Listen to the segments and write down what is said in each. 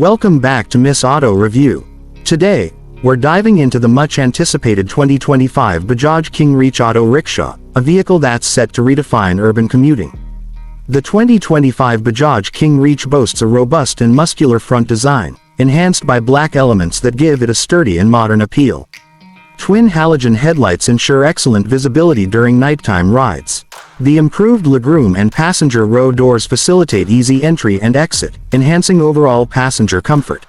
Welcome back to Miss Auto Review. Today, we're diving into the much-anticipated 2025 Bajaj King Reach Auto Rickshaw, a vehicle that's set to redefine urban commuting. The 2025 Bajaj King Reach boasts a robust and muscular front design, enhanced by black elements that give it a sturdy and modern appeal. Twin halogen headlights ensure excellent visibility during nighttime rides. The improved legroom and passenger row doors facilitate easy entry and exit, enhancing overall passenger comfort.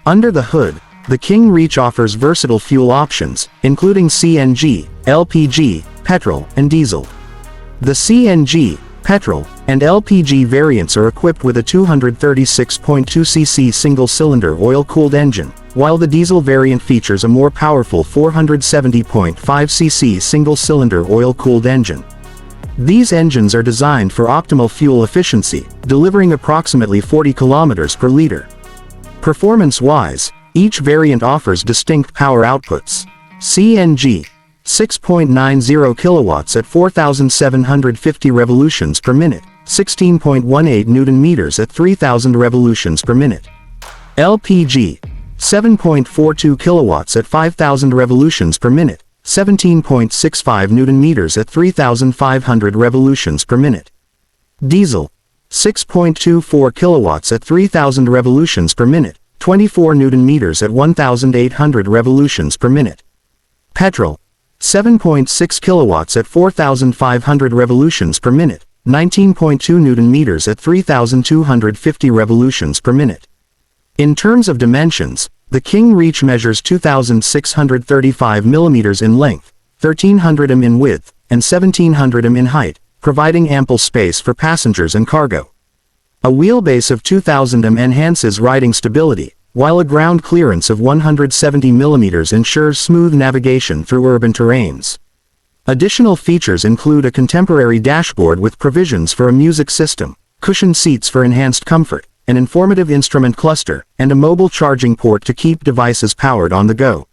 Under the hood, the King Reach offers versatile fuel options, including CNG, LPG, petrol, and diesel. The CNG, petrol, and LPG variants are equipped with a 236.2cc single-cylinder oil-cooled engine, while the diesel variant features a more powerful 470.5cc single-cylinder oil-cooled engine. These engines are designed for optimal fuel efficiency, delivering approximately 40 km per liter. Performance-wise, each variant offers distinct power outputs. CNG, 6.90 kilowatts at 4,750 revolutions per minute, 16.18 Nm at 3,000 revolutions per minute. LPG, 7.42 kilowatts at 5,000 revolutions per minute, 17.65 Nm at 3,500 revolutions per minute. Diesel, 6.24 kilowatts at 3,000 revolutions per minute, 24 Nm at 1,800 revolutions per minute. Petrol, 7.6 kilowatts at 4,500 revolutions per minute, 19.2 Nm at 3,250 revolutions per minute. In terms of dimensions, the King Reach measures 2,635 mm in length, 1,300 mm in width, and 1,700 mm in height, providing ample space for passengers and cargo. A wheelbase of 2,000 mm enhances riding stability, while a ground clearance of 170 mm ensures smooth navigation through urban terrains. Additional features include a contemporary dashboard with provisions for a music system, cushioned seats for enhanced comfort, an informative instrument cluster, and a mobile charging port to keep devices powered on the go.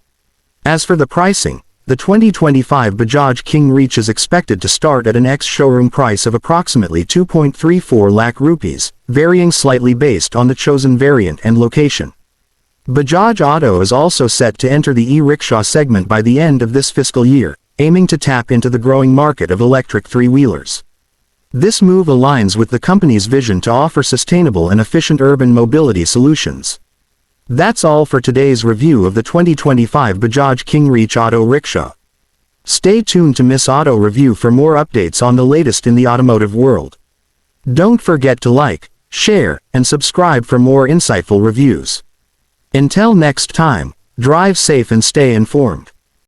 As for the pricing, the 2025 Bajaj King Reach is expected to start at an ex-showroom price of approximately 2.34 lakh rupees, varying slightly based on the chosen variant and location. Bajaj Auto is also set to enter the e-rickshaw segment by the end of this fiscal year, aiming to tap into the growing market of electric three-wheelers. This move aligns with the company's vision to offer sustainable and efficient urban mobility solutions. That's all for today's review of the 2025 Bajaj King Reach Auto Rickshaw. Stay tuned to Miss Auto Review for more updates on the latest in the automotive world. Don't forget to like, share, and subscribe for more insightful reviews. Until next time, drive safe and stay informed.